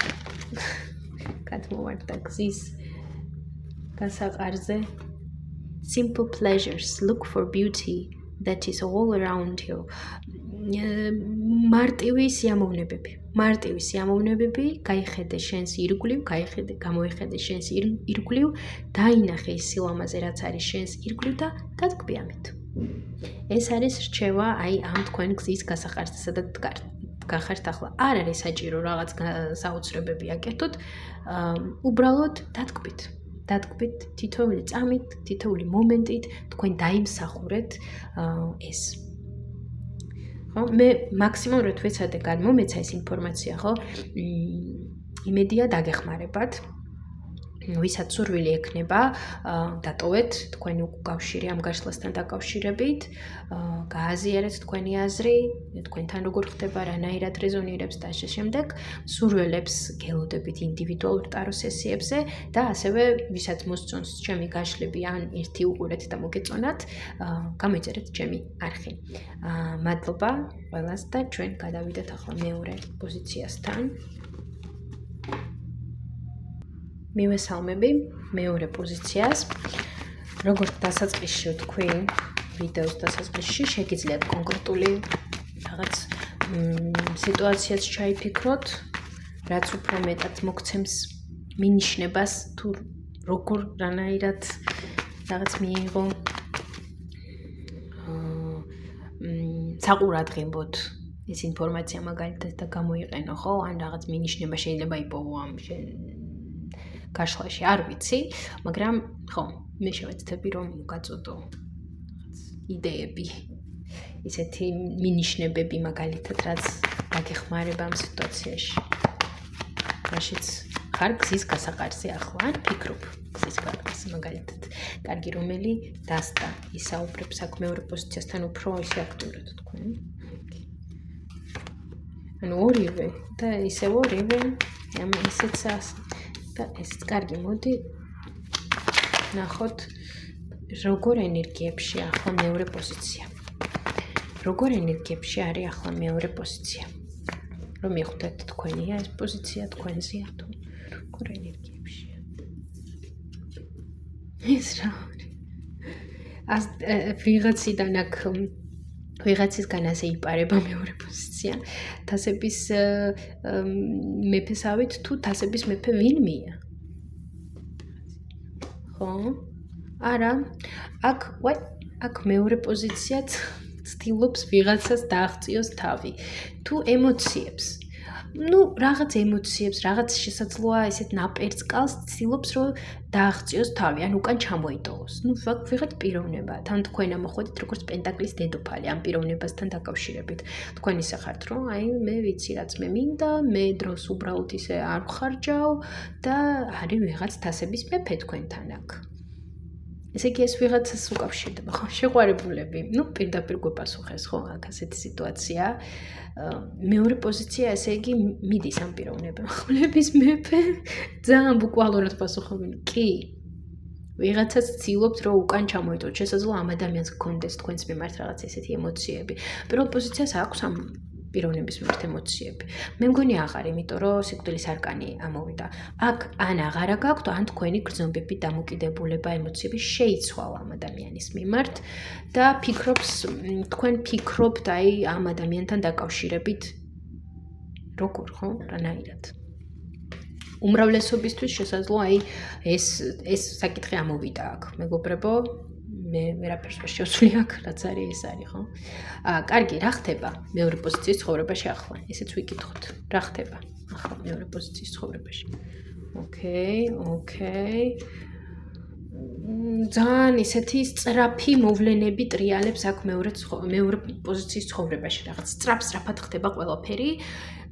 გადმოვარდა გზის გასაყარზე. Simple pleasures, look for beauty that is all around you. მარტივი სიამოვნებები, გაიხედე შენს ირგვლივ, გამოიხედე შენს ირგვლივ, დაინახე ის სილამაზე, რაც არის შენს ირგვლივ და დადგმი ამით. ეს არის რჩევა აი ამ თქვენ გზის გასაყარზე, სადაც გახართ ახლა. არ არის საჭირო რაღაც საოცრებები აკეთოთ, უბრალოდ დადგმით. დადგმით თითოეული წამით, თითოეული მომენტით, თქვენ დაიმსახურეთ ეს. მე მაქსიმალურად ვეცადე გადმომეცა ეს ინფორმაცია, ხო? იმედია დაგეხმარებათ. ვისაც სურვილი ექნება, დატოვეთ თქვენი უკავშირი ამ გაშლასთან დაკავშირებით, გააზიარეთ თქვენი აზრი, თქვენთან როგორ ხდება, რანაირად რეზონირებს და ასე შემდეგ, სურვილებს გელოდებით ინდივიდუალურ ტარო სესიებზე და ასევე ვისაც მოსწონს ჩემი გაშლები ან ერთი უყურეთ და მოგეწონათ, გამოიწერეთ ჩემი არხი. მადლობა ყველას და ჩვენ გადავიდეთ ახლა მეორე პოზიციასთან. მივესალმები მეორე პოზიციას. როგორც დასაწყისში ვთქვი, ვიდეოს დასაწყისში შეგიძლიათ კონკრეტული რაღაც სიტუაციას ჩაიფიქროთ, რაც უფრო მეტად მოგცემს მინიშნებას თუ როგორ რანაირად რაღაც მიიღო საყურადღებოდ ეს ინფორმაცია მაგალითად და გამოიყენო, ხო? ან რაღაც მინიშნება შეიძლება იპოვო ამ გაშლაში, არ ვიცი, მაგრამ ხო, მე შევეცდები რომ გაწოდო იდეები, ისეთი მინიშნებები მაგალითად, რაც დაგეხმარება ამ სიტუაციაში. მაშიც ხარ გზის გასაყარზე ახლა, ან ფიქრობ გზის გასაყარზე მაგალითად. კარგი, რომელი დასტა ისაუბრებს აქ მეორე პოზიციასთან უფრო ისე აქტიურად თქვენ. ანუ ორივე და ისევ ორივე, ამ ისეც და ესეც კარგი, მოდი ნახოთ როგორ ენერგიებში ახლა მეორე პოზიცია. როგორ ენერგიებში არის ახლა მეორე პოზიცია. რომ მიხვდეთ თქვენია ეს პოზიცია თქვენზეა თუ როგორ ენერგიებშია. ეს რა არის? ვიღაციდან აქ ვიღაცისგან ასე იპარება მეორე პოზიცია. თასების მეფესავით თუ თასების მეფე ვინმეა? ხო? არა, აქ მეორე პოზიციაც ცდილობს ვიღაცას დააღწიოს თავი. თუ ემოციებს. რაღაც ემოციებს, რაღაც შესაძლოა ესეთ ნაპერწკალს ცდილობს რომ დააღწიოს თავი, ან უკან ჩამოიტოვოს. ვიღაც პიროვნება, თან თქვენ ამოხვედით როგორც პენტაკლის დედოფალი ამ პიროვნებასთან დაკავშირებით. თქვენ ისე ხართ, რომ აი მე ვიცი რაც მე მინდა, მე დროს უბრალოდ ისე არ ვხარჯავ და არის ვიღაც თასების მეფე თქვენთან აქ. ესე იგი ეს ვიღაცას უკავშირდება, ხო? შეყვარებულები. პირდაპირ გვეპასუხეს, ხო, აქ ასეთი სიტუაცია. მეორე პოზიცია, ესე იგი, მიდის ამ პიროვნების მეფე, ძალიან ბუკვალურად პასუხობენ. კი. ვიღაცას ცდილობთ, რომ უკან ჩამოიტოვოთ. შესაძლოა ამ ადამიანს გქონდეს თქვენს მიმართ რაღაც ესეთი ემოციები. პირველ პოზიციას აქვს ამ პიროვნების მიმართ ემოციები. მე მგონი აღარ, იმიტომ რომ სიკვდილის არკანი ამოვიდა. აქ ან აღარა გაქვთ, ან თქვენი გრძნობები, დამოკიდებულება, ემოციები შეიცვალა ამ ადამიანის მიმართ და თქვენ ფიქრობთ აი ამ ადამიანთან დაკავშირებით როგორ, ხო? რანაირად. უმრავლესობისთვის შესაძლოა აი ეს საკითხი ამოვიდა აქ. მეგობრებო, მე ვერაფერს ვერ შევცვლი აქ, რაც არის ეს არის, ხო? კარგი, რა ხდება მეორე პოზიციის ცხოვრებაში ახლა? ესეც ვიკითხოთ. რა ხდება ახლა მეორე პოზიციის ცხოვრებაში? ოკეი. ძალიან ისეთი სწრაფი მოვლენები ტრიალებს აქ მეორე პოზიციის ცხოვრებაში. რაღაც სწრაფად ხდება ყველაფერი.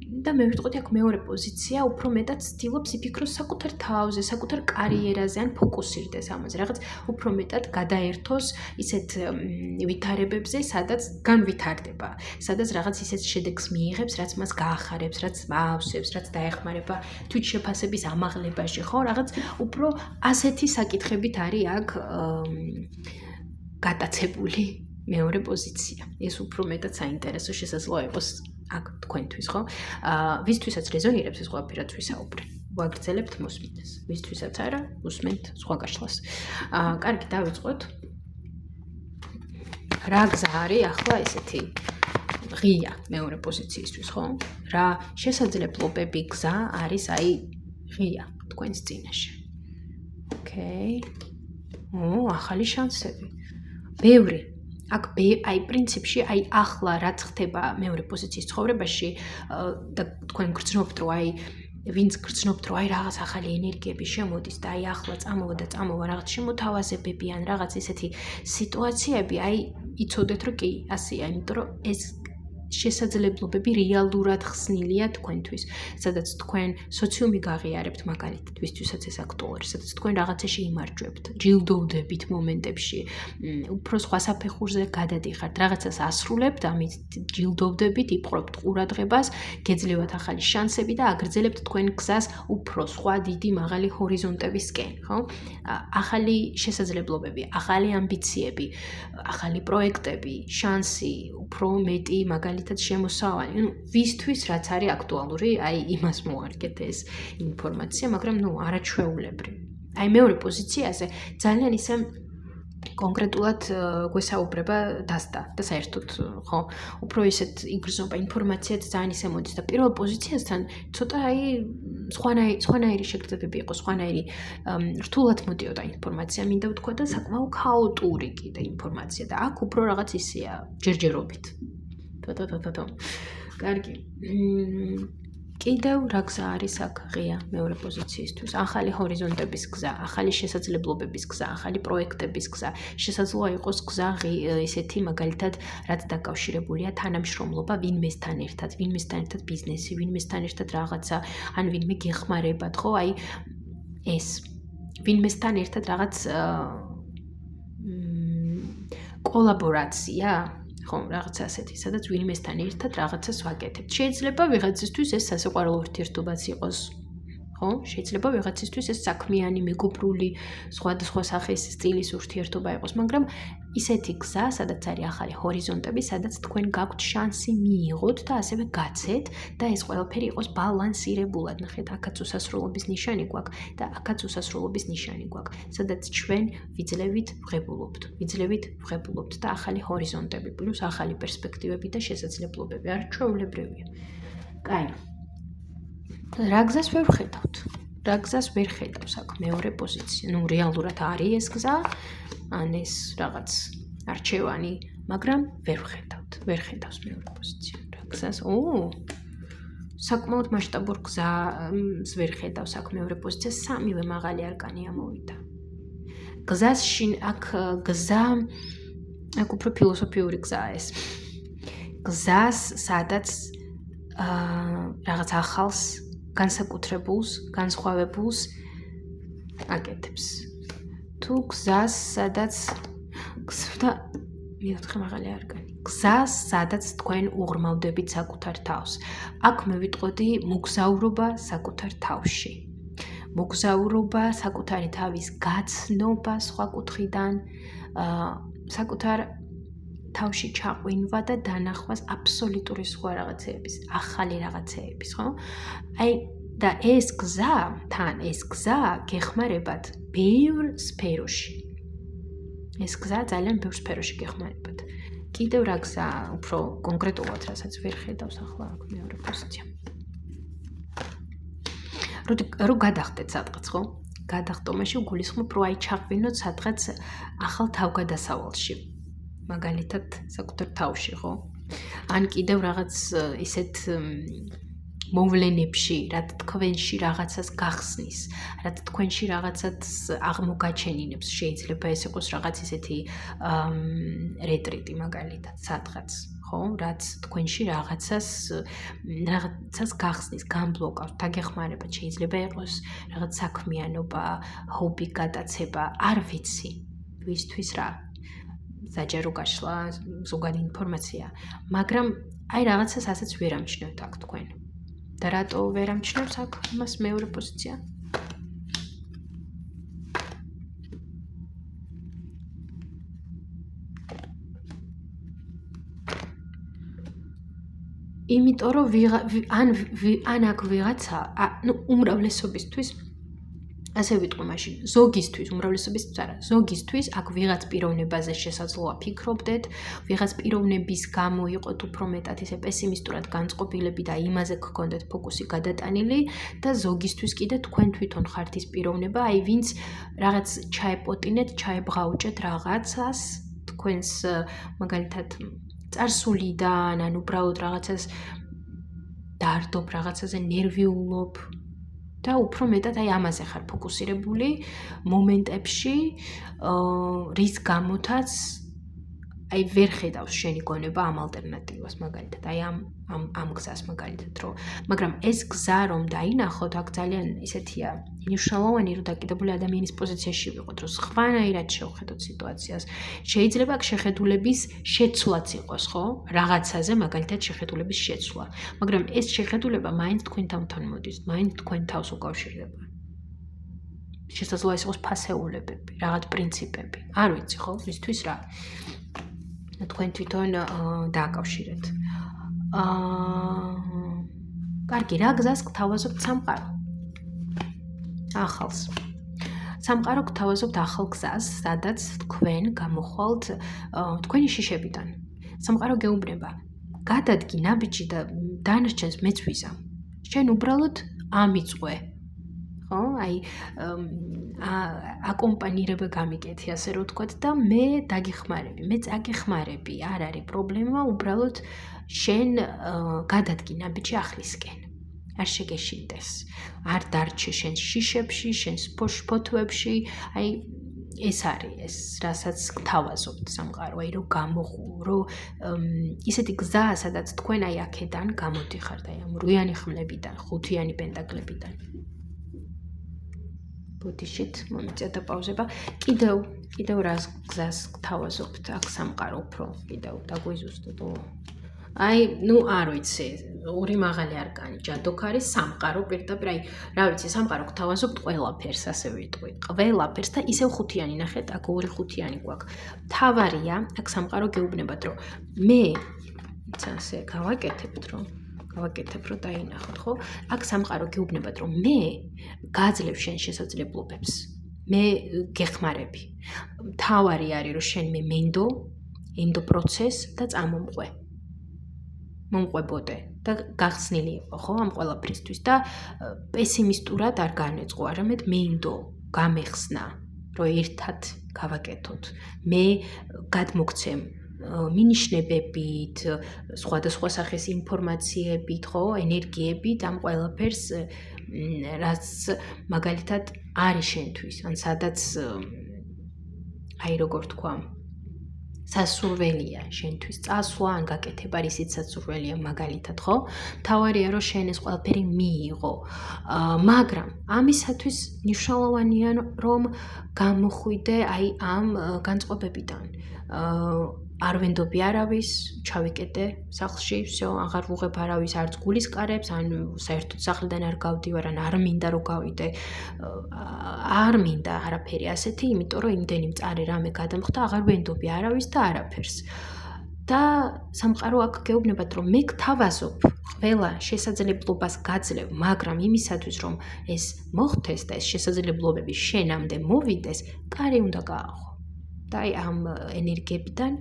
და მე ვიტყოდი აქ მეორე პოზიცია უფრო მეტად ცდილობს იფიქროს საკუთარ თავზე, საკუთარ კარიერაზე, ან ფოკუსირდეს ამაზე. რაღაც უფრო მეტად გადაერთოს ისეთ ვითარებებზე, სადაც განვითარდება, სადაც რაღაც ისეთ შედეგს მიიღებს, რაც მას გაახარებს, რაც აავსებს, რაც დაეხმარება თვითშეფასების ამაღლებაში, ხო? რაღაც უფრო ასეთი საკითხებით არის აქ გატაცებული მეორე პოზიცია. ეს უფრო მეტად საინტერესო შესაძლოა იყოს აქ თქვენთვის, ხო? ვისთვისაც რეზონირებს ეს ყველაფერი, რაც ვისაუბრე. ვაგრძელებთ მოსმინდეს. ვისთვისაც არა, უსმენთ სხვა გაშლას. კარგი, დავიწყოთ. რა გზა არის ახლა ესეთი ღია მეორე პოზიციისთვის, ხო? რა შესაძლებლობები გზა არის აი ღია თქვენს წინაშე. ახალი შანსები. ბევრი. აქ აი პრინციპში აი ახლა რაც ხდება მეორე პოზიციის ცხოვრებაში და თქვენ გრძნობთ რომ აი ვინც გრძნობთ რომ აი რაღაც ახალი ენერგიები შემოდის და აი ახლა წამოვა რაღაც შემოთავაზებები ან რაღაც ესეთი სიტუაციები აი იცოდეთ რომ კი ასეა, იმიტომ რომ ეს შესაძლებლობები რეალურად ხსნილია თქვენთვის, სადაც თქვენ სოციუმი გაღიარებთ მაგალითად, ვისთვისაც ეს აქტუალური, სადაც თქვენ რაღაცაში იმარჯვებთ, ჯილდოვდებით მომენტებში, უფრო სხვა საფეხურზე გადადიხართ, რაღაცას ასრულებთ, ამით ჯილდოვდებით, იპყრობთ ყურადღებას, გეძლევათ ახალი შანსები და აგრძელებთ თქვენ გზას უფრო სხვა დიდი მაღალი ჰორიზონტებისკენ, ხო? ახალი შესაძლებლობები, ახალი ამბიციები, ახალი პროექტები, შანსი, უფრო მეტი მაგალითად შემოსავალი, ვისთვის რაც არის აქტუალური, აი იმას მოარგეთ ეს ინფორმაცია, მაგრამ არაჩვეულებრივ. აი მეორე პოზიციაზე ძალიან ისე კონკრეტულად გვესაუბრება დასდა და საერთოდ, ხო, უფრო ისეთ იგრძნობა ინფორმაციაც ძალიან ისე მოდის და პირველ პოზიციასთან ცოტა აი სხვანაირი შეგრძნებები იყო, სხვანაირი რთულად მოდიოდა ინფორმაცია, მინდა ვთქვა და საკმაოდ ქაოტური კიდე ინფორმაცია და აქ უფრო რაღაც ისეა ჯერჯერობით. კარგი. კიდევ რა გზა არის აქ ღია მეორე პოზიციისთვის? ახალი ჰორიზონტების გზა, ახალი შესაძლებლობების გზა, ახალი პროექტების გზა. შესაძლოა იყოს გზა ესეთი მაგალითად, რაც დაკავშირებულია თანამშრომლობა ვინმესთან ერთად ბიზნესი, ვინმესთან ერთად რაღაცა, ან ვინმე გეხმარებათ, ხო? აი ეს ვინმესთან ერთად რაღაც კოლაბორაცია ხო, რაღაცა ასეთი, სადაც ვინმესთან ერთად რაღაცას ვაკეთებთ. შეიძლება ვიღაცისთვის ეს სასიყვარულო ურთიერთობაც იყოს, ხო? შეიძლება ვიღაცისთვის ეს საქმიანი, მეგობრული, სხვადასხვა სახის სტილის ურთიერთობა იყოს, მაგრამ ისეთი გზა, სადაც არის ახალი ჰორიზონტები, სადაც თქვენ გაქვთ შანსი მიიღოთ და ასევე გაცეთ და ეს ყველაფერი იყოს ბალანსირებულად. ნახეთ, აქაც უსასრულობის ნიშანი გვაქვს და აქაც უსასრულობის ნიშანი გვაქვს, სადაც ჩვენ ვიძლევით ვღებულობთ და ახალი ჰორიზონტები პლუს ახალი პერსპექტივები და შესაძლებლობები არაჩვეულებრივია. კაი. რა გზას ვერ ვხედავთ? რა გზას ვერ ხედავს აქ მეორე პოზიცია? რეალურად არის ეს გზა, ან ეს რაღაც არჩევანი, მაგრამ ვერ ხედავს მეორე პოზიცია. რა გზას? საკმაოდ მასშტაბურ გზას ვერ ხედავს აქ მეორე პოზიცია, სამივე მაღალი არკანი ამოვიდა. გზას აქ უფრო ფილოსოფიური გზაა ეს. გზას, სადაც რაღაც ახალს განსაკუთრებულს, განსხვავებულს აკეთებს. თუ გზას, სადაც მეოთხე მაღალი არკანი. გზას, სადაც თქვენ უღრმავდებით საკუთარ თავს. აქ მე ვიტყოდი მოგზაურობა საკუთარ თავში. მოგზაურობა საკუთარი თავის გაცნობა სხვა კუთხიდან, საკუთარ თავში ჩაყვინვა და დანახვას აბსოლუტური სხვა რაღაცეების, ახალი რაღაცეების, ხო? აი და ეს გზა გეხმარებათ ბევრ სფეროში. ეს გზა ძალიან ბევრ სფეროში გეხმარებათ. კიდევ რა გზა, უფრო კონკრეტულად, რასაც ვერ ხედავს ახლა აქ მეორე პოზიცია. რო გადახდეთ სადღაც, ხო? გადახტომაში გულისხმობ, რომ აი ჩაყვინოთ სადღაც ახალ თავგადასავალში. მაგალითად, საკუთარ თავში, ხო? ან კიდევ რაღაც ისეთ მოვლენებში, რაც თქვენში რაღაცას გახსნის, რაც თქვენში რაღაცას აღმოგაჩენინებს, შეიძლება ეს იყოს რაღაც ისეთი რეტრიტი მაგალითად, სადღაც, ხო? რაც თქვენში რაღაცას გახსნის, გამბლოკავს, დაგეხმარება, შეიძლება იყოს რაღაც საქმიანობა, ჰობი, გატაცება, არ ვიცი, ვისთვის რა. საჯარო გაშლა, ზოგადი ინფორმაცია, მაგრამ აი რაღაცას ასეც ვერ ამჩნევთ აქ თქვენ. და რატო ვერ ამჩნევს აქ იმას მეორე პოზიცია? იმიტომ რომ ან აქ ვიღაცა, უმრავლესობისთვის ასე ვიტყვი მაშინ, ზოგისთვის, უმრავლესობისთვის არა, ზოგისთვის აქ ვიღაც პიროვნებაზე შესაძლოა ფიქრობდეთ, ვიღაც პიროვნების გამო იყოთ უფრო მეტად ისე პესიმისტურად განწყობილები და იმაზე გქონდეთ ფოკუსი გადატანილი და ზოგისთვის კიდე თქვენ თვითონ ხართ ის პიროვნება, აი ვინც რაღაც ჩაეპოტინეთ, ჩაებღაუჭეთ რაღაცას, თქვენს მაგალითად წარსულიდან, ან უბრალოდ რაღაცას დარდობ, რაღაცაზე ნერვიულობ და უფრო მეტად აი ამაზე ხარ ფოკუსირებული მომენტებში, რის გამოთაც აი ვერ ხედავს შენი გონება ამ ალტერნატივას მაგალითად, აი ამ გზას მაგალითად, მაგრამ ეს გზა რომ დაინახოთ, აქ ძალიან ისეთია მნიშვნელოვანი, რომ დაკიდებული ადამიანის პოზიციაში ვიყოთ, რომ სხვანაირად შევხედოთ სიტუაციას. შეიძლება აქ შეხედულების შეცვლაც იყოს, ხო? რაღაცაზე მაგალითად შეხედულების შეცვლა, მაგრამ ეს შეხედულება მაინც თქვენ თავთან მოდის, მაინც თქვენ თავს უკავშირდება. შესაძლოა ეს იყოს ფასეულებები, რაღაც პრინციპები. არ ვიცი, ხო? მისთვის რა? თქვენ თვითონ დააკავშირეთ. კარგი, რა გზას გთავაზობთ სამყარო? ახალს. სამყარო გთავაზობთ ახალ გზას, სადაც თქვენ გამოხვალთ თქვენი შიშებიდან. სამყარო გეუბნება, გადადგი ნაბიჯი და დანარჩენს მეც ვიზამ. შენ უბრალოდ ამიწყვე. ხო? აი აკომპანირება გამიკეთე, ასე რომ ვთქვათ და მე დაგიხმარები, მე წაგიხმარები, არ არის პრობლემა, უბრალოდ შენ გადადგი ნაბიჯი ახლისკენ. არ შეგეშინდეს. არ დარჩე შენ შიშებში, შენ ფოთვებში, აი ეს არის ეს, რასაც გთავაზობთ სამყარო, აი რომ რომ ისეთი გზა, სადაც თქვენ აი აქედან გამოდიხართ, აი ამ 8-იანი ხმლებიდან, 5-იანი პენტაკლებიდან. ბოდიშით მომიწია და პაუზება. კიდევ რა გზას გთავაზობთ აქ სამყარო უფრო, კიდევ დაგვიზუსტოთ. აი, არ ვიცი, ორი მაღალი არკანი, ჯადოქარი, სამყარო პირდაპირ, აი, რა ვიცი, სამყარო გთავაზობთ ყველაფერს, ასე ვიტყვი. ყველაფერს და ისევ 5-იანი ნახეთ, აქ 2 5-იანი გვაქვს. თავარია, აქ სამყარო გეუბნებათ, რომ მე ასე გავაკეთებთ, რომ დაინახოთ, ხო? აქ სამყარო გეუბნებათ, რომ მე გაძლევ შენ შესაძლებლობებს. მე გეხმარები. თავარი არის, რომ შენ მე ენდო პროცესს და წამომყვე. მომყვებოდე და გახსნილი იყო, ხო, ამ ყველაფრისთვის და პესიმისტურად არ განეწყო, არამედ მეინდო გამეხსნა, რომ ერთად გავაკეთოთ. მე გადმოგცემ მინიშნებებით, სხვადასხვა სახის ინფორმაციებით, ხო, ენერგიებით ამ ყველაფერს, რაც მაგალითად არის შენთვის, ან სადაც აი როგორ თქვა, სასურველია შენთვის წასვლა, ან გაკეთება ისიც სასურველია მაგალითად, ხო? თავარია რომ შენ ეს ყველაფერი მიიღო. მაგრამ ამისათვის მნიშვნელოვანია რომ გამოხვიდე აი ამ განწყობებიდან. არ ვენდობი არავის, ჩავიკეტე სახლში, всё, აღარ ვუღებ არავის არც გულისკარებს, ან საერთოდ სახლიდან არ გავდივარ, ან არ მინდა რომ გავიდე. არ მინდა არაფერი ასეთი, იმიტომ რომ იმდენი მწარე რამე გადამხდა, აღარ ვენდობი არავის და არაფერს. და სამყარო აქ გეუბნებათ, რომ მე გთავაზობ ყველა შესაძლებლობას გაძლევ, მაგრამ იმისათვის, რომ ეს მოხდეს და ეს შესაძლებლობები შენამდე მოვიდეს, კარი უნდა გააღო. და აი ამ ენერგიებიდან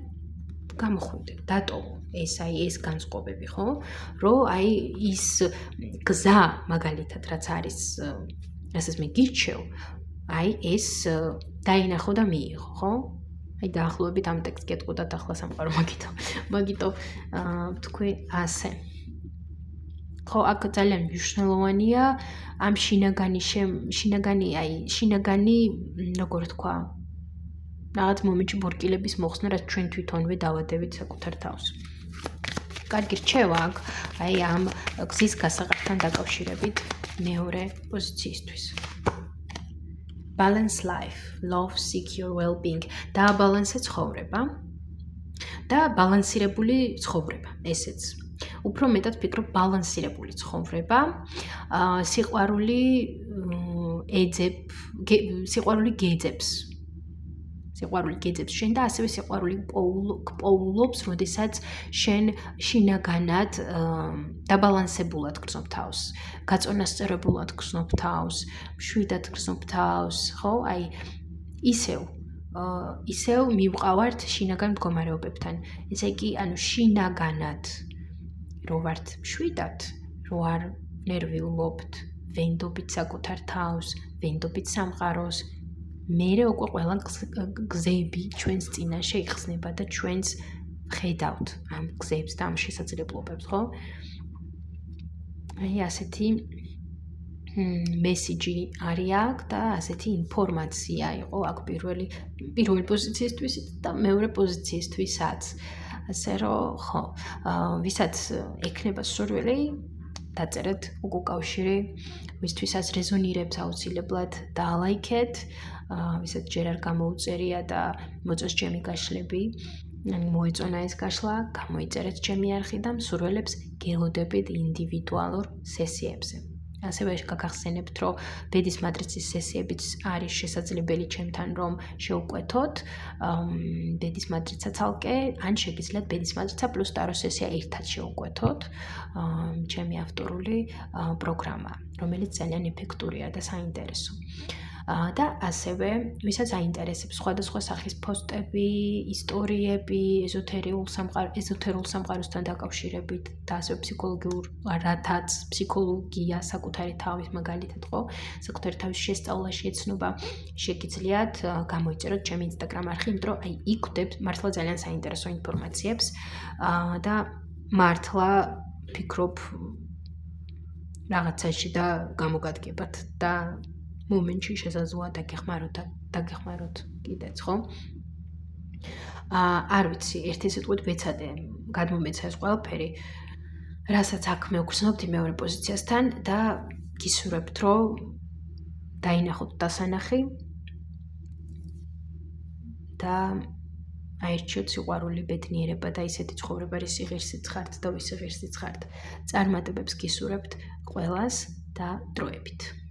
გამოხვიდე, დატოვო ეს განწყობები, ხო? რომ აი ის გზა მაგალითად რაც არის, რასაც მე გირჩევ, აი ეს დაინახო და მიიღო, ხო? აი დაახლოებით ამ ტექსტს გეტყოდათ ახლა სამყარო მაგითო თქვი ასე. ხო, აქ ძალიან მნიშვნელოვანია ამ შინაგანი, როგორ თქვა, რაღაც მომენტში ბორკილების მოხსნა, რაც ჩვენ თვითონვე დავადებით საკუთარ თავს. კარგი რჩევა აქ, აი ამ გზის გასაყართან დაკავშირებით მეორე პოზიციისთვის. Balance life, love, secure well-being. დააბალანსე ცხოვრება და ბალანსირებული ცხოვრება, ესეც. უფრო მეტად ფიქრობ ბალანსირებული ცხოვრება, სიყვარული გეძებს. სიყვარული გეძებს შენ და ასევე სიყვარული პოულობს, როდესაც შენ შინაგანად დაბალანსებულად გრძნობ თავს, გაწონასწორებულად გრძნობ თავს, მშვიდად გრძნობ თავს, ხო? აი ისევ მივყავართ შინაგან მდგომარეობებთან. ესე იგი, ანუ შინაგანად რო ვართ მშვიდად, რო არ ნერვიულობთ, ვენდობით საკუთარ თავს, ვენდობით სამყაროს, მერე უკვე ყველა გზები ჩვენს წინაშე იხსნება და ჩვენს ხედავთ ამ გზებს და ამ შესაძლებლობებს, ხო? აი ასეთი მესიჯი არის აქ და ასეთი ინფორმაცია იყო აქ პირველი პოზიციისთვის და მეორე პოზიციისთვისაც. ასე რომ, ხო, ვისაც ექნება სურვილი, დაწერეთ უკავშირი, ვისთვისაც რეზონირებს აუცილებლად დაალაიქეთ, ვისაც ჯერ არ გამოუწერია და მოწონს ჩემი გაშლები, მოეწონა ეს გაშლა, გამოიწერეთ ჩემი არხი და მსურველებს გელოდებით ინდივიდუალურ სესიებზე. ასევე გაგახსენებთ, რომ ბედის მატრიცის სესიებიც არის შესაძლებელი ჩემთან, რომ შევკვეთოთ ბედის მატრიცა ცალკე, ან შეგიძლიათ ბედის მატრიცა პლუს ტარო სესია ერთად შევკვეთოთ, ჩემი ავტორული პროგრამა, რომელიც ძალიან ეფექტურია და საინტერესო. და ასევე, ვისაც აინტერესებს სხვადასხვა სახის პოსტები, ისტორიები, ეზოთერულ სამყაროსთან დაკავშირებით და ასევე ფსიქოლოგიურ რათაც, ფსიქოლოგია, საკუთარი თავის მაგალითად, ხო, საკუთარი თავის შესწავლაში ეცნობა, შეგიძლიათ გამოიწეროთ ჩემი Instagram არხი, იმიტომ რომ აი იქ ვდებთ მართლა ძალიან საინტერესო ინფორმაციებს და მართლა ფიქრობ რაღაცაში და გამოგადგებათ და მომენტში შესაძლოა დაგეხმაროთ კიდეც, ხო? არ ვიცი, ერთი სიტყვით ვეცადე, გადმომეცა ეს ყველაფერი, რასაც აქ მე ვგრძნობთ მეორე პოზიციასთან და გისურვებთ, რომ დაინახოთ დასანახი და აირჩიოთ სიყვარული, ბედნიერება და ისეთი ცხოვრება, რისი ღირსიც ხართ და ვისი ღირსიც ხართ. წარმატებებს გისურვებთ ყველას და დროებით.